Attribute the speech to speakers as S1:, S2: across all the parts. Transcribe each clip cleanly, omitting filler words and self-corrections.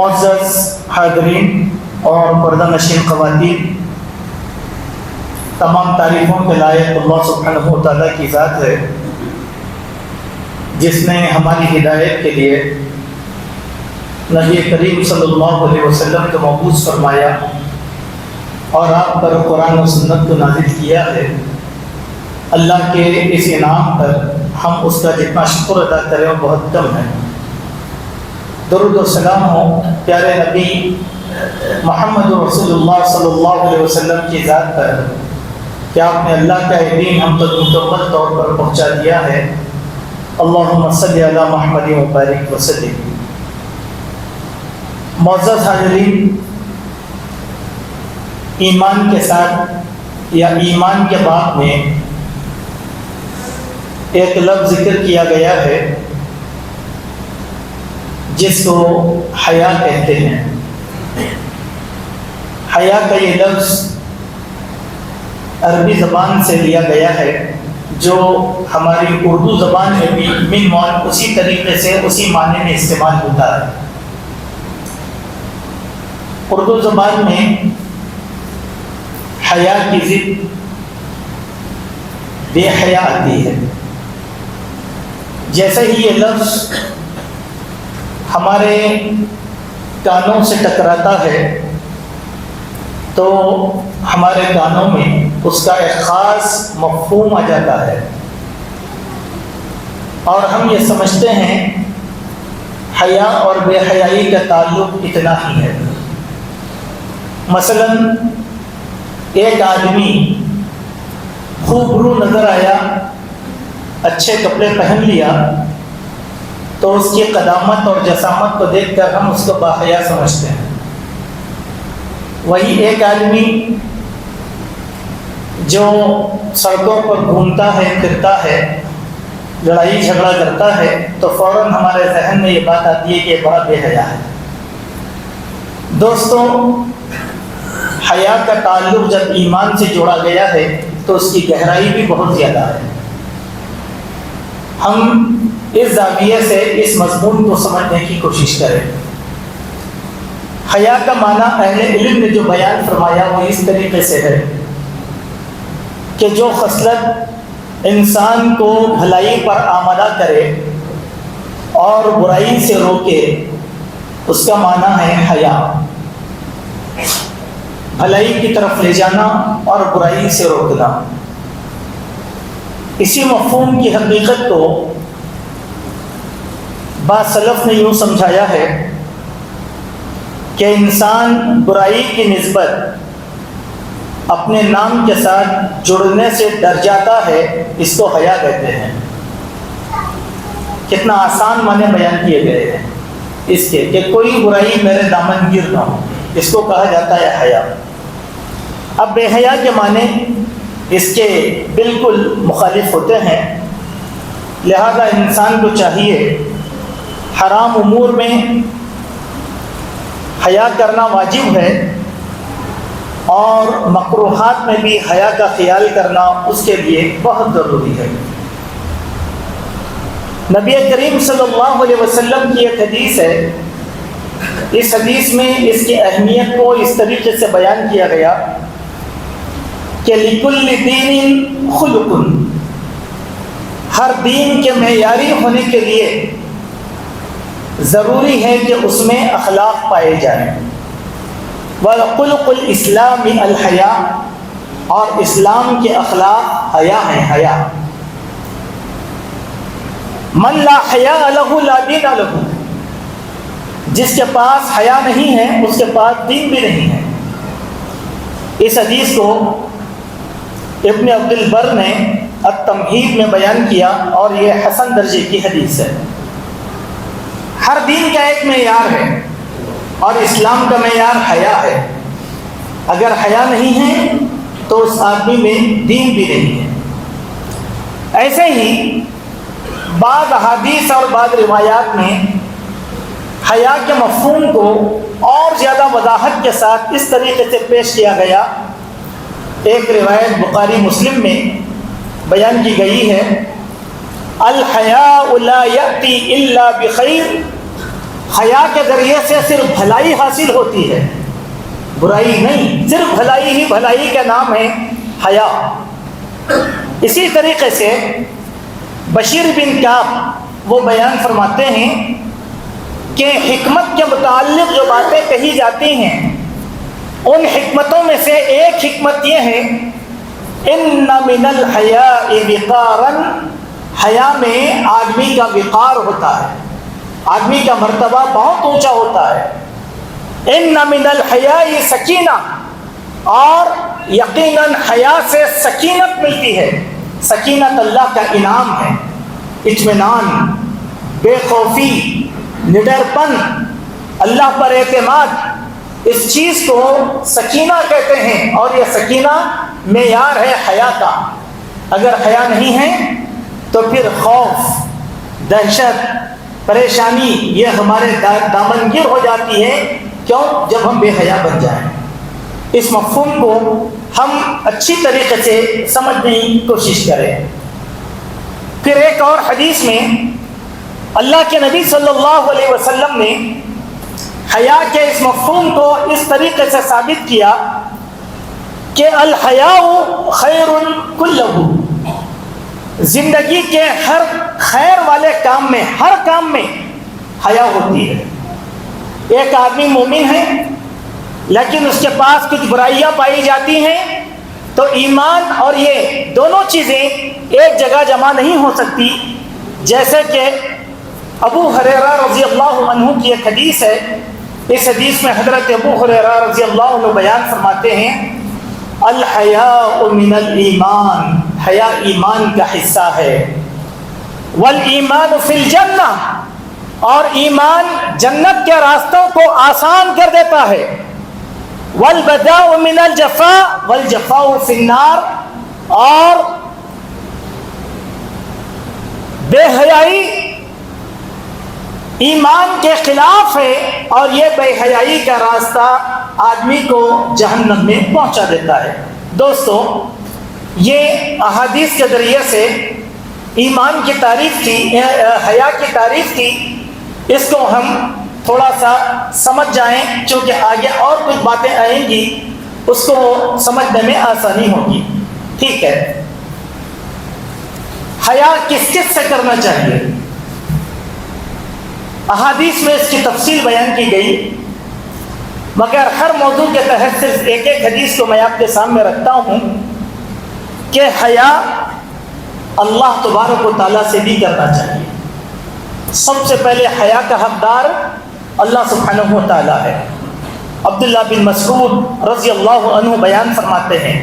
S1: معزز حاضرین اور پردہ نشین خواتین، تمام تعریفوں کے لائق اللہ سبحانہ و تعالیٰ کی ذات ہے جس نے ہماری ہدایت کے لیے نبی کریم صلی اللہ علیہ وسلم کو مبعوث فرمایا اور آپ پر قرآن و سنت کو نازل کیا ہے۔ اللہ کے اس انعام پر ہم اس کا جتنا شکر ادا کریں وہ بہت کم ہے۔ درود و سلام ہو پیارے نبی محمد رسول اللہ صلی اللہ علیہ وسلم کی ذات پر کہ آپ نے اللہ کا دین ہم تک مکمل طور پر پہنچا دیا ہے۔ اللہم صلی علی محمد و بارک وسلم۔ معزز حاضرین، ایمان کے ساتھ یا ایمان کے باب میں ایک لفظ ذکر کیا گیا ہے جس کو حیا کہتے ہیں۔ حیا کا یہ لفظ عربی زبان سے لیا گیا ہے جو ہماری اردو زبان میں بھی من مون اسی طریقے سے اسی معنی میں استعمال ہوتا ہے۔ اردو زبان میں حیا کی ضد بے حیا آتی ہے۔ جیسے ہی یہ لفظ ہمارے کانوں سے ٹکراتا ہے تو ہمارے کانوں میں اس کا ایک خاص مفہوم آ جاتا ہے اور ہم یہ سمجھتے ہیں حیا اور بے حیائی کا تعلق اتنا ہی ہے۔ مثلا ایک آدمی خوبرو نظر آیا، اچھے کپڑے پہن لیا تو اس کی قدامت اور جسامت کو دیکھ کر ہم اس کو باحیا سمجھتے ہیں۔ وہی ایک آدمی جو سڑکوں پر گھومتا ہے پھرتا ہے، لڑائی جھگڑا کرتا ہے تو فوراً ہمارے ذہن میں یہ بات آتی ہے کہ یہ بڑا بے حیا ہے۔ دوستوں، حیا کا تعلق جب ایمان سے جوڑا گیا ہے تو اس کی گہرائی بھی بہت زیادہ ہے۔ ہم اس زاویے سے اس مضمون کو سمجھنے کی کوشش کریں۔ حیا کا معنی اہل علم نے جو بیان فرمایا وہ اس طریقے سے ہے کہ جو خصلت انسان کو بھلائی پر آمادہ کرے اور برائی سے روکے اس کا معنی ہے حیا۔ بھلائی کی طرف لے جانا اور برائی سے روکنا۔ اسی مفہوم کی حقیقت کو بعض سلف نے یوں سمجھایا ہے کہ انسان برائی کی نسبت اپنے نام کے ساتھ جڑنے سے ڈر جاتا ہے، اس کو حیا کہتے ہیں۔ کتنا آسان معنی بیان کیے گئے ہیں اس کے کہ کوئی برائی میرے دامن گیر نہ ہو، اس کو کہا جاتا ہے حیا۔ اب بے حیا کے معنی اس کے بالکل مخالف ہوتے ہیں، لہذا انسان کو چاہیے حرام امور میں حیا کرنا واجب ہے اور مکروہات میں بھی حیا کا خیال کرنا اس کے لیے بہت ضروری ہے۔ نبی کریم صلی اللہ علیہ وسلم کی ایک حدیث ہے، اس حدیث میں اس کی اہمیت کو اس طریقے سے بیان کیا گیا کہ لِكُلِّ دِينٍ خُلُقٌ، ہر دین کے معیاری ہونے کے لیے ضروری ہے کہ اس میں اخلاق پائے جائیں۔ وَخُلُقُ الْإِسْلَامِ الْحَيَاءُ، اور اسلام کے اخلاق حیا ہیں، حیا۔ مَنْ لَا حَيَاءَ لَهُ لَا دِينَ لَهُ، جس کے پاس حیا نہیں ہے اس کے پاس دین بھی نہیں ہے۔ اس حدیث کو ابن عبد البر نے التمہید میں بیان کیا اور یہ حسن درجے کی حدیث ہے۔ ہر دین کا ایک معیار ہے اور اسلام کا معیار حیا ہے۔ اگر حیا نہیں ہے تو اس آدمی میں دین بھی نہیں ہے۔ ایسے ہی بعض احادیث اور بعض روایات میں حیا کے مفہوم کو اور زیادہ وضاحت کے ساتھ اس طریقے سے پیش کیا گیا۔ ایک روایت بخاری مسلم میں بیان کی گئی ہے، الحیاء لا یأتی الا بخیر حیا کے ذریعے سے صرف بھلائی حاصل ہوتی ہے، برائی نہیں، صرف بھلائی ہی بھلائی کا نام ہے حیا۔ اسی طریقے سے بشیر بن کعب وہ بیان فرماتے ہیں کہ حکمت کے متعلق جو باتیں کہی جاتی ہیں ان حکمتوں میں سے ایک حکمت یہ ہے ان من الحیاء وقارا، حیا میں آدمی کا وقار ہوتا ہے، آدمی کا مرتبہ بہت اونچا ہوتا ہے۔ ان من الحیاء سکینہ، اور یقیناً حیا سے سکینت ملتی ہے۔ سکینت اللہ کا انعام ہے، اطمینان، بے خوفی، نڈر پن، اللہ پر اعتماد، اس چیز کو سکینہ کہتے ہیں، اور یہ سکینہ معیار ہے حیا کا۔ اگر حیا نہیں ہے تو پھر خوف، دہشت، پریشانی یہ ہمارے دامنگیر ہو جاتی ہے۔ کیوں؟ جب ہم بے حیا بن جائیں۔ اس مفہوم کو ہم اچھی طریقے سے سمجھنے کی کوشش کریں۔ پھر ایک اور حدیث میں اللہ کے نبی صلی اللہ علیہ وسلم نے حیا کے اس مفہوم کو اس طریقے سے ثابت کیا کہ الحیاء خیر کلہ، زندگی کے ہر خیر والے کام میں، ہر کام میں حیا ہوتی ہے۔ ایک آدمی مومن ہے لیکن اس کے پاس کچھ برائیاں پائی جاتی ہیں، تو ایمان اور یہ دونوں چیزیں ایک جگہ جمع نہیں ہو سکتی۔ جیسے کہ ابو ہریرہ رضی اللہ عنہ کی ایک حدیث ہے، اس حدیث میں حضرت ابو ہریرہ رضی اللہ عنہ بیان فرماتے ہیں الحیاء من الایمان، حیا ایمان کا حصہ ہے، والایمان فی الجنہ، اور ایمان جنت کے راستوں کو آسان کر دیتا ہے، والبداء من الجفاء والجفاء فی النار، اور بے حیائی ایمان کے خلاف ہے، اور یہ بے حیائی کا راستہ آدمی کو جہنم میں پہنچا دیتا ہے۔ دوستو، یہ احادیث کے ذریعے سے ایمان کی تعریف تھی، حیا کی تعریف تھی، اس کو ہم تھوڑا سا سمجھ جائیں، چونکہ آگے اور کچھ باتیں آئیں گی، اس کو سمجھنے میں آسانی ہوگی۔ ٹھیک ہے، حیا کس کس سے کرنا چاہیے؟ احادیث میں اس کی تفصیل بیان کی گئی، مگر ہر موضوع کے تحت صرف ایک ایک حدیث کو میں آپ کے سامنے رکھتا ہوں کہ حیا اللہ تبارک و تعالیٰ سے بھی کرنا چاہیے۔ سب سے پہلے حیا کا حقدار اللہ سبحانہ و تعالیٰ ہے۔ عبداللہ بن مسعود رضی اللہ عنہ بیان فرماتے ہیں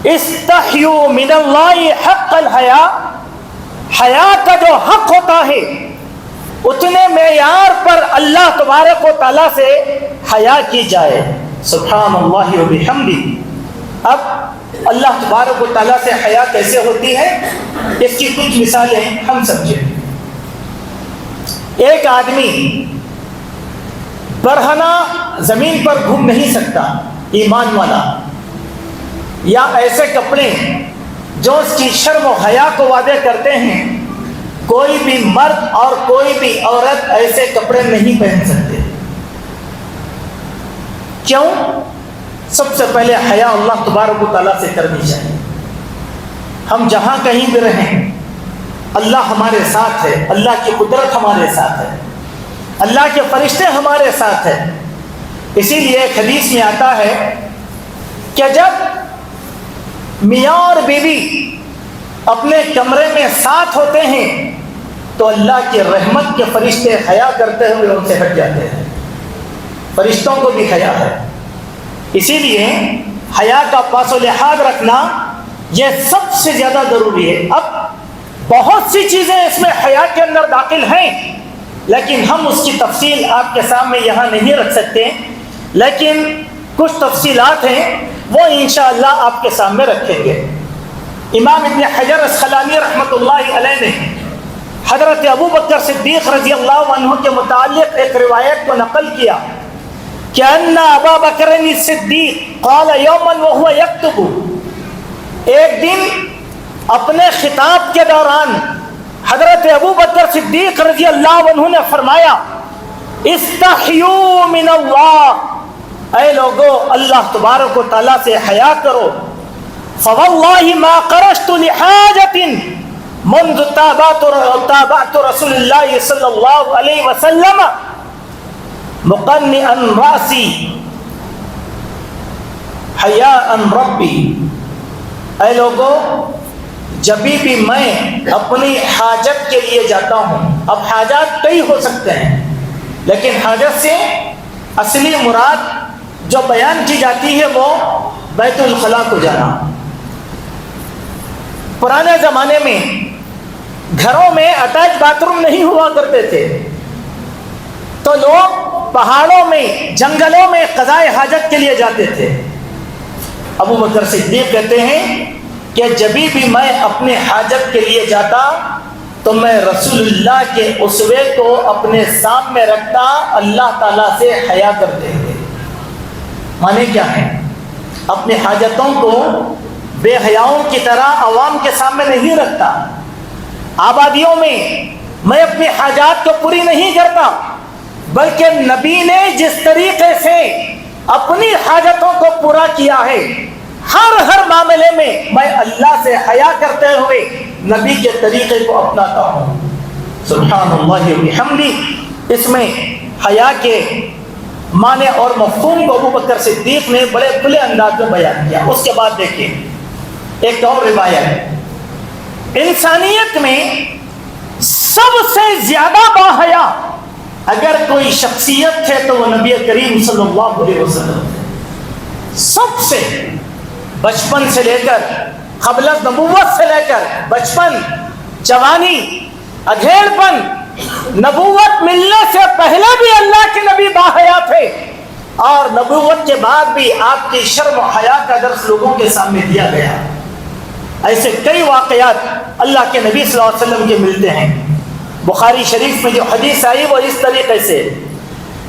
S1: استحیوا من اللہ حق الحیا، حیا کا جو حق ہوتا ہے اتنے معیار پر اللہ تبارک و تعالیٰ سے حیا کی جائے۔ سبحان اللہ و بحمدہ۔ اب اللہ تبارک و تعالیٰ سے حیا کیسے ہوتی ہے، اس کی کچھ مثالیں ہم سمجھیں۔ ایک آدمی برہنہ زمین پر گھوم نہیں سکتا، ایمان والا، یا ایسے کپڑے جو اس کی شرم و حیا کو واضح کرتے ہیں، کوئی بھی مرد اور کوئی بھی عورت ایسے کپڑے نہیں پہن سکتے۔ کیوں؟ سب سے پہلے حیا اللہ تبارک و تعالیٰ سے کرنی چاہیے۔ ہم جہاں کہیں بھی رہیں، اللہ ہمارے ساتھ ہے، اللہ کی قدرت ہمارے ساتھ ہے، اللہ کے فرشتے ہمارے ساتھ ہیں۔ اسی لیے ایک حدیث میں آتا ہے کہ جب میاں اور بیوی اپنے کمرے میں ساتھ ہوتے ہیں تو اللہ کی رحمت کے فرشتے حیا کرتے ہوئے ان سے ہٹ جاتے ہیں۔ فرشتوں کو بھی حیا ہے، اسی لیے حیا کا پاس و لحاظ رکھنا یہ سب سے زیادہ ضروری ہے۔ اب بہت سی چیزیں اس میں حیا کے اندر داخل ہیں، لیکن ہم اس کی تفصیل آپ کے سامنے یہاں نہیں رکھ سکتے، لیکن کچھ تفصیلات ہیں وہ انشاءاللہ آپ کے سامنے رکھیں گے۔ امام ابن حجر اسقلانی رحمۃ اللہ علیہ نے حضرت ابو بکر صدیق رضی اللہ عنہ کے متعلق ایک روایت کو نقل کیا کہ ان ابا بکر الصدیق قال یوما وهو یکتب، ایک دن اپنے خطاب کے دوران حضرت ابو بکر صدیق رضی اللہ عنہ نے فرمایا استحیوا من اللہ، اے لوگو اللہ تبارک و تعالیٰ سے حیا کرو. فواللہ ما قرشت لحاجت منذ تابعت رسول اللہ صلی اللہ علیہ وسلم مقنعا راسی حیاء ربی. اے لوگو جب بھی میں اپنی حاجت کے لیے جاتا ہوں، اب حاجات کئی ہو سکتے ہیں، لیکن حاجت سے اصلی مراد جو بیان کی جاتی ہے وہ بیت الخلاء کو جانا. پرانے زمانے میں گھروں میں اٹیچ باتھ روم نہیں ہوا کرتے تھے، تو لوگ پہاڑوں میں جنگلوں میں قضائے حاجت کے لیے جاتے تھے. ابو بکر صدیق کہتے ہیں کہ جب بھی میں اپنے حاجت کے لیے جاتا تو میں رسول اللہ کے اسوے کو اپنے سامنے رکھتا، اللہ تعالیٰ سے حیا کرتے ہوئے. مانے کیا ہے؟ اپنے حاجتوں کو بے حیاؤں کی طرح عوام کے سامنے نہیں رکھتا، آبادیوں میں اپنی حاجات کو پوری نہیں کرتا، بلکہ نبی نے جس طریقے سے اپنی حاجتوں کو پورا کیا ہے، ہر معاملے میں اللہ سے حیا کرتے ہوئے نبی کے طریقے کو اپناتا ہوں. سبحان اللہ و بحمدہ. اس میں حیا کے معنی اور مفہوم کو ابو بکر صدیق نے بڑے کھلے انداز میں بیان کیا. اس کے بعد دیکھیں ایک اور روایت، انسانیت میں سب سے زیادہ باحیا اگر کوئی شخصیت ہے تو وہ نبی کریم صلی اللہ علیہ وسلم ہے. سب سے بچپن سے لے کر قبل نبوت سے لے کر بچپن، جوانی، اگھیڑ پن، نبوت ملنے سے پہلے بھی اللہ کے نبی باحیا تھے، اور نبوت کے بعد بھی آپ کی شرم و حیا کا درس لوگوں کے سامنے دیا گیا. ایسے کئی واقعات اللہ کے نبی صلی اللہ علیہ وسلم کے ملتے ہیں. بخاری شریف میں جو حدیث آئی وہ اس طریقے سے،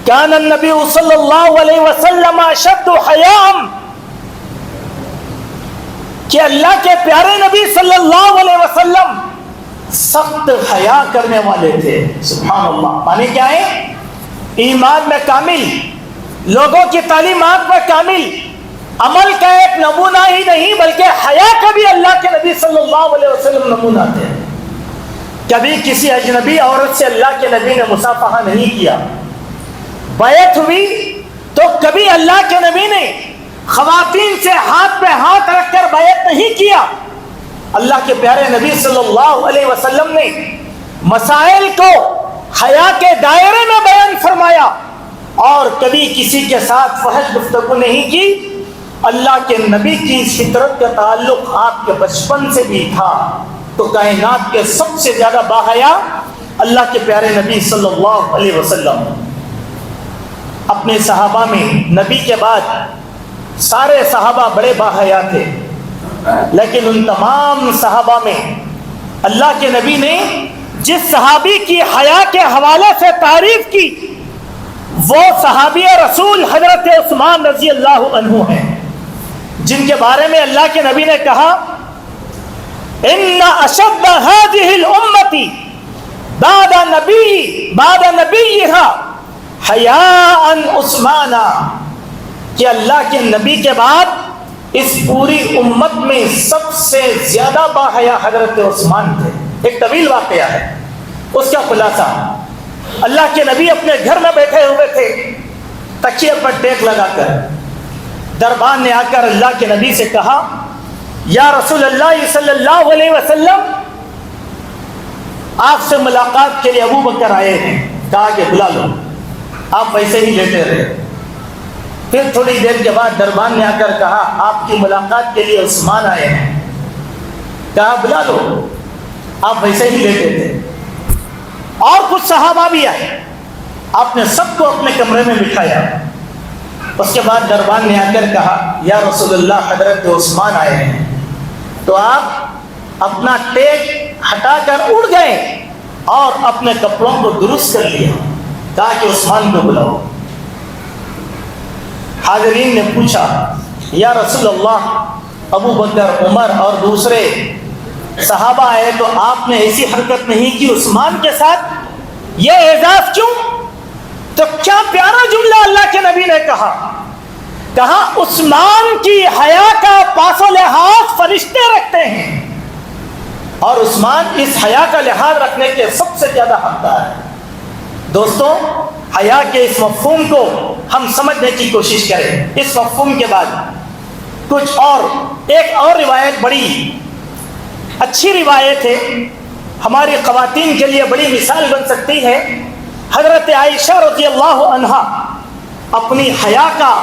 S1: کان النبی صلی اللہ علیہ وسلم اشد حیاء، کہ اللہ کے پیارے نبی صلی اللہ علیہ وسلم سخت حیا کرنے والے تھے. سبحان اللہ. مانے کیا ہے؟ ایمان میں کامل، لوگوں کی تعلیمات میں کامل، عمل کا ایک نمونہ ہی نہیں بلکہ حیا کا بھی اللہ کے نبی صلی اللہ علیہ وسلم نمونہ تھے. کبھی کسی اجنبی عورت سے اللہ کے نبی نے مصافحہ نہیں کیا. بیعت ہوئی تو کبھی اللہ کے نبی نے خواتین سے ہاتھ پہ ہاتھ رکھ کر بیعت نہیں کیا. اللہ کے پیارے نبی صلی اللہ علیہ وسلم نے مسائل کو حیا کے دائرے میں بیان فرمایا، اور کبھی کسی کے ساتھ فحش گفتگو نہیں کی. اللہ کے نبی کی فطرت کا تعلق آپ کے بچپن سے بھی تھا. تو کائنات کے سب سے زیادہ باحیا اللہ کے پیارے نبی صلی اللہ علیہ وسلم. اپنے صحابہ میں نبی کے بعد سارے صحابہ بڑے باحیا تھے، لیکن ان تمام صحابہ میں اللہ کے نبی نے جس صحابی کی حیا کے حوالے سے تعریف کی وہ صحابی رسول حضرت عثمان رضی اللہ عنہ ہیں، جن کے بارے میں اللہ کے نبی نے کہا ان اشد هذه الامه بعد نبیها حیاء عثمان، کہ اللہ کے نبی کے بعد اس پوری امت میں سب سے زیادہ باحیا حضرت عثمان تھے. ایک طویل واقعہ ہے، اس کا خلاصہ، اللہ کے نبی اپنے گھر میں بیٹھے ہوئے تھے تکیے پر ٹیک لگا کر. دربان نے آ کر اللہ کے نبی سے کہا یا رسول اللہ صلی اللہ علیہ وسلم، آپ سے ملاقات کے لیے ابو بکر آئے ہیں. کہا کہ بلا لو. آپ ویسے ہی لیٹے رہے. پھر تھوڑی دیر کے بعد دربان نے آ کر کہا آپ کی ملاقات کے لیے عثمان آئے ہیں. کہا بلا لو. آپ ویسے ہی لیٹے تھے. اور کچھ صحابہ بھی آئے، آپ نے سب کو اپنے کمرے میں بٹھایا. اس کے بعد دربان نے آ کر کہا یا رسول اللہ حضرت عثمان آئے ہیں. تو آپ اپنا ٹیک ہٹا کر اڑ گئے اور اپنے کپڑوں کو درست کر لیا. کہا کہ عثمان کو بلاؤ. حاضرین نے پوچھا یا رسول اللہ ابو بکر، عمر اور دوسرے صحابہ آئے تو آپ نے ایسی حرکت نہیں کی عثمان کے ساتھ، یہ اعزاز کیوں؟ تو کیا پیارا جملہ اللہ کے نبی نے کہا عثمان کی حیا کا پاس و لحاظ فرشتے رکھتے ہیں، اور عثمان اس حیا کا لحاظ رکھنے کے سب سے زیادہ حقدار ہے۔ دوستوں، حیا کے اس مفہوم کو ہم سمجھنے کی کوشش کریں۔ اس مفہوم کے بعد کچھ ایک اور روایت، بڑی اچھی روایت ہے، ہماری خواتین کے لیے بڑی مثال بن سکتی ہے۔ حضرت عائشہ رضی اللہ عنہا اپنی حیا کا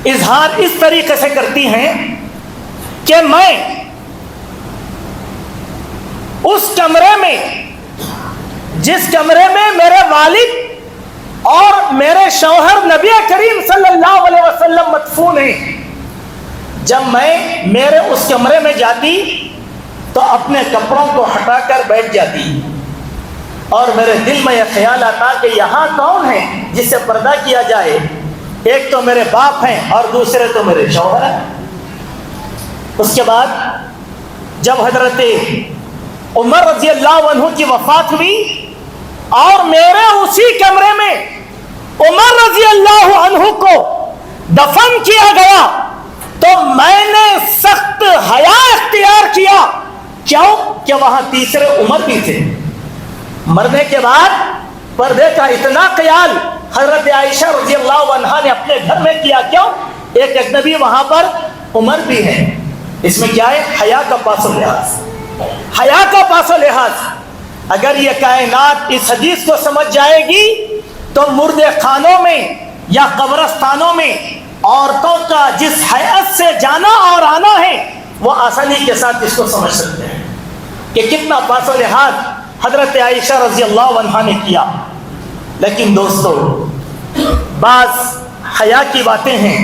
S1: اظہار اس طریقے سے کرتی ہیں کہ میں اس کمرے میں، جس کمرے میں میرے والد اور میرے شوہر نبی کریم صلی اللہ علیہ وسلم مدفون ہیں، جب میں میرے اس کمرے میں جاتی تو اپنے کپڑوں کو ہٹا کر بیٹھ جاتی، اور میرے دل میں یہ خیال آتا کہ یہاں کون ہے جس سے پردہ کیا جائے؟ ایک تو میرے باپ ہیں اور دوسرے تو میرے شوہر ہیں۔ اس کے بعد جب حضرت عمر رضی اللہ عنہ کی وفات ہوئی اور میرے اسی کمرے میں عمر رضی اللہ عنہ کو دفن کیا گیا تو میں نے سخت حیا اختیار کیا۔ کیوں؟ کہ وہاں تیسرے عمر بھی تھے۔ مرنے کے بعد پردے کا اتنا خیال حضرت عائشہ رضی اللہ عنہا نے اپنے گھر میں کیا۔ کیوں؟ ایک اجنبی وہاں پر عمر بھی ہے۔ اس میں کیا ہے؟ حیا کا پاس و لحاظ، حیا کا پاس و لحاظ۔ اگر یہ کائنات اس حدیث کو سمجھ جائے گی تو مردے خانوں میں یا قبرستانوں میں عورتوں کا جس حیات سے جانا اور آنا ہے وہ آسانی کے ساتھ اس کو سمجھ سکتے ہیں کہ کتنا پاس و لحاظ حضرت عائشہ رضی اللہ عنہا نے کیا۔ لیکن دوستو، بعض حیا کی باتیں ہیں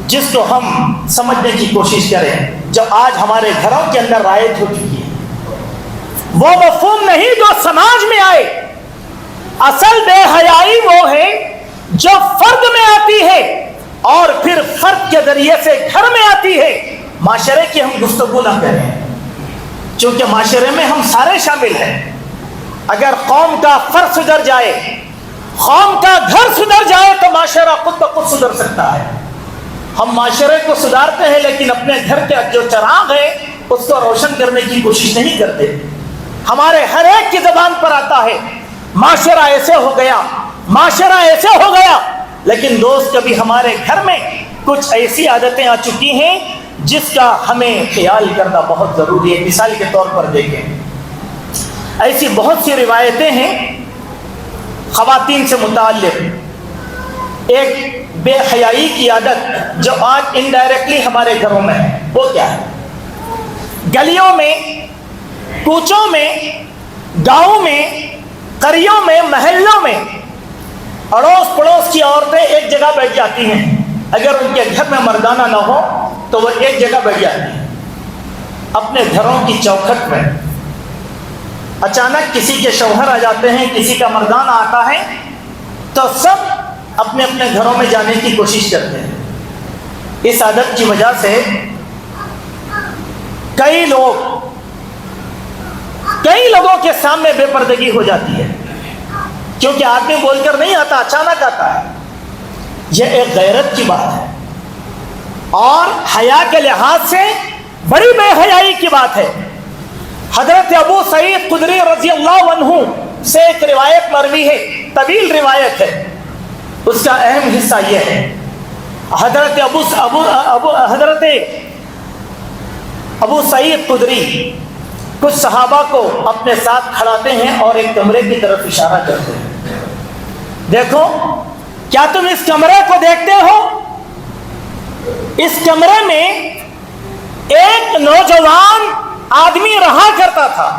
S1: جس کو ہم سمجھنے کی کوشش کریں، جو آج ہمارے گھروں کے اندر رائج ہو چکی ہے۔ وہ مفہوم نہیں جو سماج میں آئے۔ اصل بے حیائی وہ ہے جو فرد میں آتی ہے اور پھر فرد کے ذریعے سے گھر میں آتی ہے۔ معاشرے کی ہم گفتگو نہ کریں، چونکہ معاشرے میں ہم سارے شامل ہیں۔ اگر قوم کا فرد سدھر جائے، قوم کا گھر سدھر جائے تو معاشرہ خود بخود سدھر سکتا ہے۔ ہم معاشرے کو سدھارتے ہیں لیکن اپنے گھر کے جو چراغ ہے اس کو روشن کرنے کی کوشش نہیں کرتے۔ ہمارے ہر ایک کی زبان پر آتا ہے معاشرہ ایسے ہو گیا، معاشرہ ایسے ہو گیا، لیکن دوست کبھی ہمارے گھر میں کچھ ایسی عادتیں آ چکی ہیں جس کا ہمیں خیال کرنا بہت ضروری ہے۔ مثال کے طور پر دیکھیں، ایسی بہت سی روایتیں ہیں خواتین سے متعلق۔ ایک بے حیائی کی عادت جو آج انڈائریکٹلی ہمارے گھروں میں ہے، وہ کیا ہے؟ گلیوں میں، کوچوں میں، گاؤں میں، قریوں میں، محلوں میں اڑوس پڑوس کی عورتیں ایک جگہ بیٹھ جاتی ہیں۔ اگر ان کے گھر میں مردانہ نہ ہو تو وہ ایک جگہ بیٹھ جاتی ہیں اپنے گھروں کی چوکھٹ میں۔ اچانک کسی کے شوہر آ جاتے ہیں، کسی کا مردانہ آتا ہے تو سب اپنے اپنے گھروں میں جانے کی کوشش کرتے ہیں۔ اس عادت کی وجہ سے کئی لوگوں کے سامنے بے پردگی ہو جاتی ہے، کیونکہ آدمی بول کر نہیں آتا، اچانک آتا ہے۔ یہ ایک غیرت کی بات ہے اور حیا کے لحاظ سے بڑی بے حیائی کی بات ہے۔ حضرت ابو سعید خدری رضی اللہ عنہ سے ایک روایت مروی ہے، طویل روایت ہے، اس کا اہم حصہ یہ ہے۔ حضرت ابو سعید خدری کچھ صحابہ کو اپنے ساتھ کھڑاتے ہیں اور ایک کمرے کی طرف اشارہ کرتے ہیں۔ دیکھو، کیا تم اس کمرے کو دیکھتے ہو؟ اس کمرے میں ایک نوجوان آدمی رہا کرتا تھا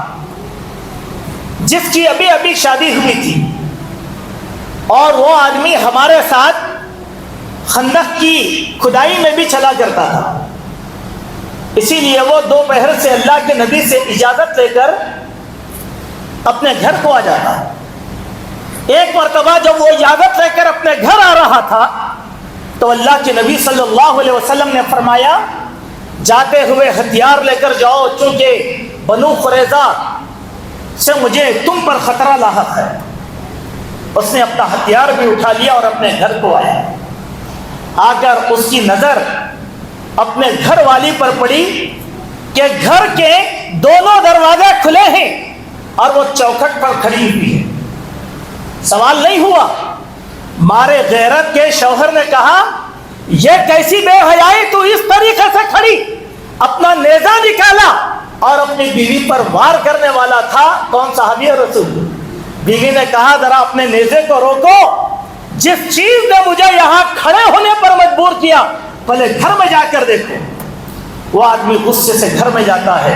S1: جس کی ابھی ابھی شادی ہوئی تھی، اور وہ آدمی ہمارے ساتھ خندق کی کھدائی میں بھی چلا کرتا تھا۔ اسی لیے وہ دوپہر سے اللہ کے نبی سے اجازت لے کر اپنے گھر کو آ جاتا۔ ایک مرتبہ جب وہ اجازت لے کر اپنے گھر آ رہا تھا تو اللہ کے نبی صلی اللہ علیہ وسلم نے فرمایا، جاتے ہوئے ہتھیار لے کر جاؤ، چونکہ بنو قریظہ سے مجھے تم پر خطرہ لاحق ہے۔ اس نے اپنا ہتھیار بھی اٹھا لیا اور اپنے گھر کو آیا. آ کر اس کی نظر اپنے گھر والی پر پڑی کہ گھر کے دونوں دروازے کھلے ہیں اور وہ چوکھٹ پر کھڑی ہوئی ہے. سوال نہیں ہوا. مارے غیرت کے شوہر نے کہا یہ کیسی بے حیائی، تو اس طریقے سے کھڑی. اپنا نیزہ نکالا اور اپنی بیوی پر وار کرنے والا تھا. کون؟ صحابی رسول. بیوی نے کہا ذرا اپنے نیزے کو روکو، جس چیز نے مجھے یہاں کھڑے ہونے پر مجبور کیا پہلے گھر میں جا کر دیکھو. وہ آدمی غصے سے گھر میں جاتا ہے.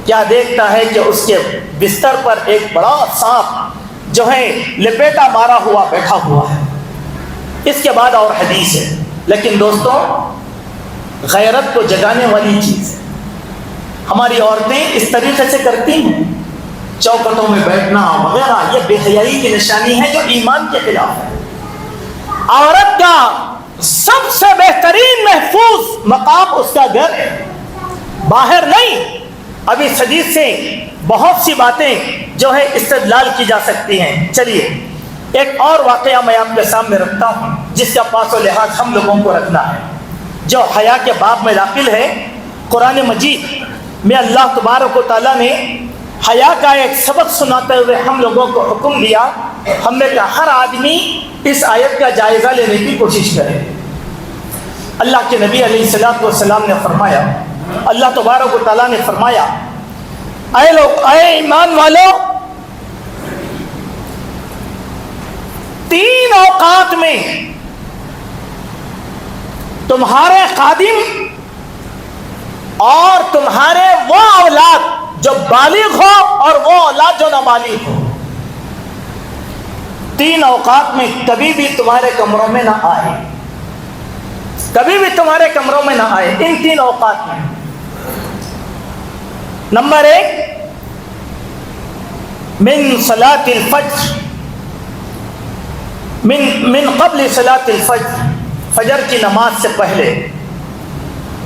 S1: کیا دیکھتا ہے کہ اس کے بستر پر ایک بڑا سانپ جو ہے لپیٹا مارا ہوا بیٹھا ہوا ہے. اس کے بعد اور حدیث ہے. لیکن دوستوں، غیرت کو جگانے والی چیز ہے. ہماری عورتیں اس طریقے سے کرتی ہیں، چوکھٹوں میں بیٹھنا وغیرہ، یہ بے حیائی کی نشانی ہے جو ایمان کے خلاف ہے. عورت کا سب سے بہترین محفوظ مقام اس کا گھر ہے، باہر نہیں. ابھی اس حدیث سے بہت سی باتیں جو ہے استدلال کی جا سکتی ہیں. چلیے ایک اور واقعہ میں آپ کے سامنے رکھتا ہوں جس کا پاس و لحاظ ہم لوگوں کو رکھنا ہے، جو حیا کے باب میں داخل ہے. قرآن مجید میں اللہ تبارک و تعالیٰ نے حیا کا ایک سبق سناتے ہوئے ہم لوگوں کو حکم دیا. ہم نے کہا ہر آدمی اس آیت کا جائزہ لینے کی کوشش کرے. اللہ کے نبی علیہ الصلوۃ والسلام نے فرمایا، اللہ تبارک و تعالیٰ نے فرمایا، اے لوگ، اے ایمان والو، 3 اوقات میں تمہارے خادم اور تمہارے وہ اولاد جو بالغ ہو اور وہ اولاد جو نابالغ ہو، 3 اوقات میں کبھی بھی تمہارے کمروں میں نہ آئے. کبھی بھی تمہارے کمروں میں نہ آئے ان 3 اوقات میں. نمبر 1، من صلاۃ الفجر، من قبل صلاۃ الفجر، فجر کی نماز سے پہلے.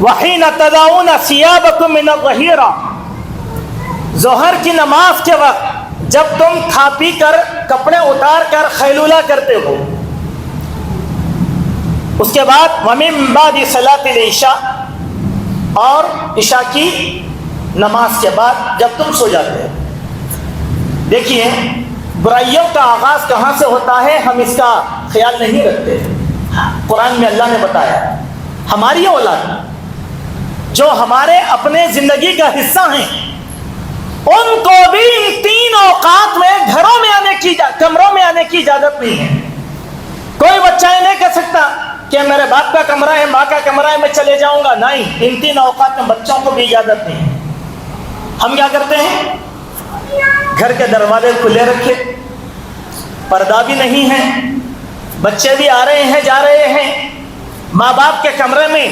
S1: وحین تضعون ثیابکم من الظہیرہ، ظہر کی نماز کے وقت جب تم کھا پی کر کپڑے اتار کر خیلولہ کرتے ہو. اس کے بعد ومن بعد صلاۃ العشاء، اور عشاء کی نماز کے بعد جب تم سو جاتے ہو. دیکھیے برائیوں کا آغاز کہاں سے ہوتا ہے ہم اس کا خیال نہیں رکھتے. قرآن میں اللہ نے بتایا ہماری اولاد جو ہمارے اپنے زندگی کا حصہ ہیں ان کو بھی ان 3 اوقات میں گھروں میں آنے کی کمروں میں آنے کی اجازت نہیں ہے. کوئی بچہ یہ نہیں کہہ سکتا کہ میرے باپ کا کمرہ ہے، ماں کا کمرہ ہے، میں چلے جاؤں گا. نہیں، ان 3 اوقات میں بچوں کو بھی اجازت نہیں ہے. ہم کیا کرتے ہیں؟ گھر کے دروازے کھلے رکھے، پردہ بھی نہیں ہے، بچے بھی آ رہے ہیں جا رہے ہیں. ماں باپ کے کمرے میں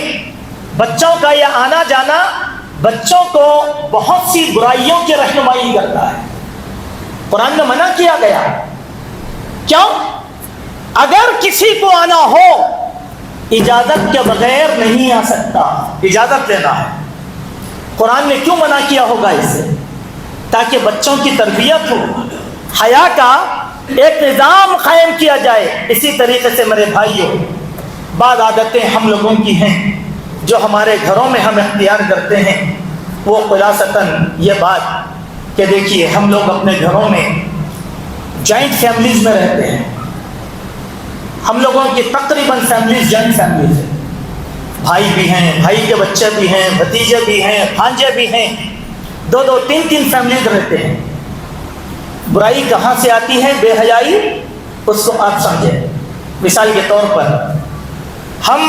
S1: بچوں کا یہ آنا جانا بچوں کو بہت سی برائیوں کی رہنمائی کرتا ہے. قرآن میں منع کیا گیا. کیوں؟ اگر کسی کو آنا ہو اجازت کے بغیر نہیں آ سکتا، اجازت لینا ہے. قرآن نے کیوں منع کیا ہوگا اسے؟ تاکہ بچوں کی تربیت ہو، حیا کا ایک نظام قائم کیا جائے. اسی طریقے سے میرے بھائیوں، بعض عادتیں ہم لوگوں کی ہیں جو ہمارے گھروں میں ہم اختیار کرتے ہیں. وہ خلاصتاً یہ بات کہ دیکھیے ہم لوگ اپنے گھروں میں جوائنٹ فیملیز میں رہتے ہیں. ہم لوگوں کی تقریباً فیملیز جوائنٹ فیملیز ہیں. بھائی بھی ہیں، بھائی کے بچے بھی ہیں، بھتیجے بھی ہیں، بھانجے بھی ہیں. 2 3 فیملیز رہتے ہیں. برائی کہاں سے آتی ہے؟ بے حیائی. اس کو آپ سمجھیں. مثال کے طور پر ہم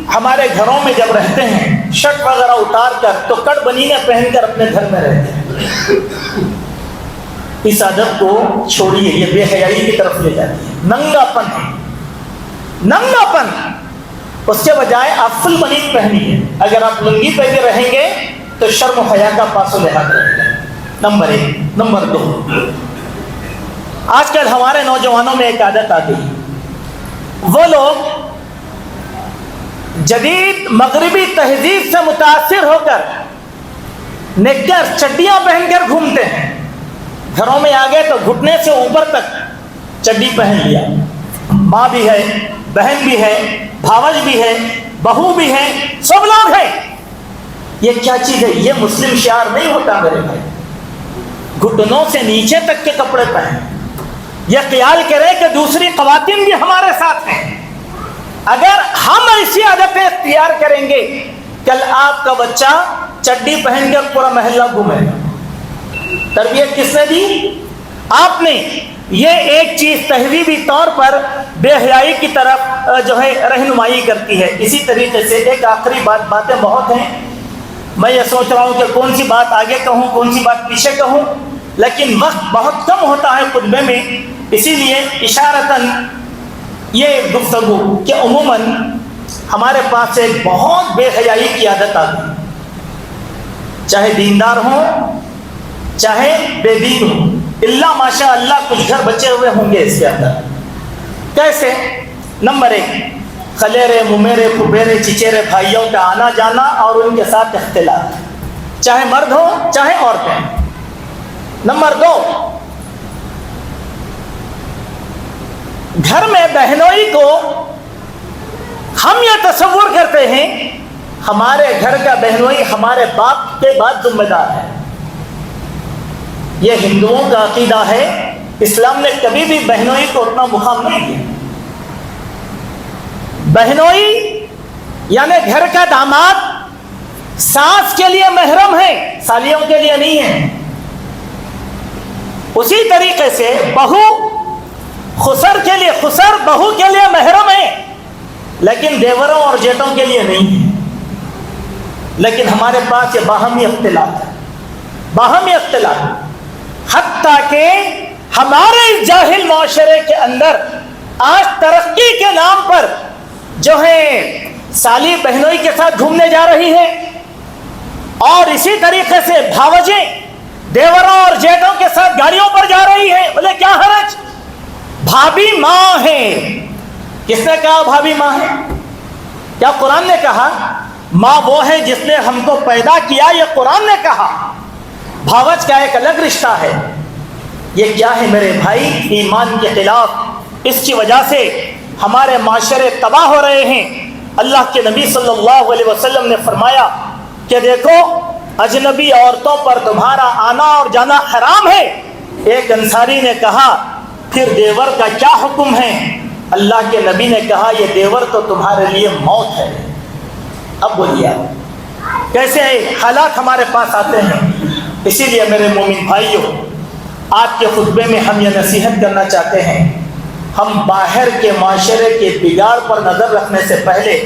S1: ہمارے گھروں میں جب رہتے ہیں شرٹ وغیرہ اتار کر تو کٹ بنینے پہن کر اپنے گھر میں رہتے ہیں. اس عادت کو چھوڑیے، یہ بے حیائی کی طرف لے جاتی ہے. ننگا پن ہے، ننگا پن. اس کے بجائے آپ فل بنیج پہنیے. اگر آپ لنگی پہ بھی رہیں گے تو شرم و حیا کا پاس و لحاظ رہے گا. نمبر 1. نمبر 2، آج کل ہمارے نوجوانوں میں ایک عادت آ گئی. وہ لوگ جدید مغربی تہذیب سے متاثر ہو کر نکر چڈیاں پہن کر گھومتے ہیں. گھروں میں آ گئے تو گھٹنے سے اوپر تک چڈی پہن لیا، ماں بھی ہے، بہن بھی ہے، بھاوج بھی ہے، بہو بھی ہے، سب لوگ ہیں. یہ کیا چیز ہے؟ یہ مسلم شعار نہیں ہوتا میرے بھائی. گھٹنوں سے نیچے تک کے کپڑے پہنے، یہ خیال کرے کہ دوسری خواتین بھی ہمارے ساتھ ہیں. اگر ہم ایسی عادتیں اختیار کریں گے، کل آپ کا بچہ چڈی پہن کر پورا محلہ گھومے گا. تربیت کس نے دی؟ آپ نے. یہ ایک چیز تہذیبی طور پر بے حیائی کی طرف جو ہے رہنمائی کرتی ہے. اسی طریقے سے ایک آخری باتیں بہت ہیں، میں یہ سوچ رہا ہوں کہ کون سی بات آگے کہوں، کون سی بات پیچھے کہوں، لیکن وقت بہت کم ہوتا ہے خطبے میں، اسی لیے اشارتاً یہ گفتگو کہ عموماً ہمارے پاس ایک بہت بے حیائی کی عادت آتی ہے، چاہے دیندار ہوں چاہے بے دین ہوں، اللہ ماشاء اللہ کچھ گھر بچے ہوئے ہوں گے اس کے اندر. کیسے؟ نمبر 1، خلیرے، ممیرے، پھپھیرے، چچیرے بھائیوں کا آنا جانا اور ان کے ساتھ اختلاط، چاہے مرد ہو چاہے عورتیں. نمبر 2، گھر میں بہنوئی کو ہم یہ تصور کرتے ہیں ہمارے گھر کا بہنوئی ہمارے باپ کے بعد ذمہ دار ہے. یہ ہندوؤں کا عقیدہ ہے. اسلام نے کبھی بھی بہنوئی کو اتنا مقام نہیں دیا. بہنوئی یعنی گھر کا داماد ساس کے لیے محرم ہے، سالیوں کے لیے نہیں ہے. اسی طریقے سے بہو خسر کے لیے، خسر بہو کے لیے محرم ہے، لیکن دیوروں اور جیٹوں کے لیے نہیں ہے. لیکن ہمارے پاس یہ باہمی اختلاط ہے، باہمی اختلاط. حتیٰ کہ ہمارے اس جاہل معاشرے کے اندر آج ترقی کے نام پر جو ہے سالی بہنوئی کے ساتھ گھومنے جا رہی ہے، اور اسی طریقے سے بھاوجیں دیوروں اور جیٹوں کے ساتھ گاڑیوں پر جا رہی ہے. بولے کیا حرج؟ بھابھی ماں ہے. کس نے کہا بھابھی ماں ہے؟ کیا قرآن نے کہا؟ ماں وہ ہے جس نے ہم کو پیدا کیا، یہ قرآن نے کہا. بھاوج کا ایک الگ رشتہ ہے. یہ کیا ہے میرے بھائی؟ ایمان کے خلاف. اس کی وجہ سے ہمارے معاشرے تباہ ہو رہے ہیں. اللہ کے نبی صلی اللہ علیہ وسلم نے فرمایا کہ دیکھو اجنبی عورتوں پر تمہارا آنا اور جانا حرام ہے. ایک انصاری نے کہا پھر دیور کا کیا حکم ہے؟ اللہ کے نبی نے کہا یہ دیور تو تمہارے لیے موت ہے. اب بولیے کیسے حالات ہمارے پاس آتے ہیں. اسی لیے میرے مومن بھائیوں، آج کے خطبے میں ہم یہ نصیحت کرنا چاہتے ہیں، ہم باہر کے معاشرے کے بگاڑ پر نظر رکھنے سے پہلے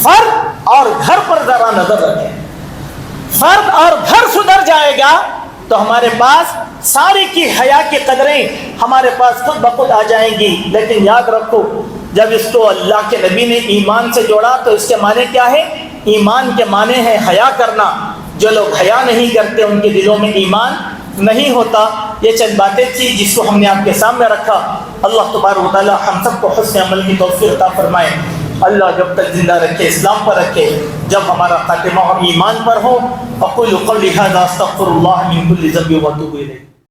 S1: فرد اور گھر پر ذرا نظر رکھیں. فرد اور گھر سدھر جائے گا تو ہمارے پاس ساری کی حیا کی قدریں ہمارے پاس خود بخود آ جائیں گی. لیکن یاد رکھو، جب اس کو اللہ کے نبی نے ایمان سے جوڑا تو اس کے معنی کیا ہے؟ ایمان کے معنی ہے حیا کرنا. جو لوگ حیا نہیں کرتے ان کے دلوں میں ایمان نہیں ہوتا. یہ چند باتیں تھی جس کو ہم نے آپ کے سامنے رکھا. اللہ تبارک و تعالی ہم سب کو حسن عمل کی توفیق عطا فرمائے. اللہ جب تک زندہ رکھے اسلام پر رکھے، جب ہمارا خاتمہ ہم ایمان پر ہو. اقول قولی ھذا استغفر اللہ من کل ذنب واتوب الیہ.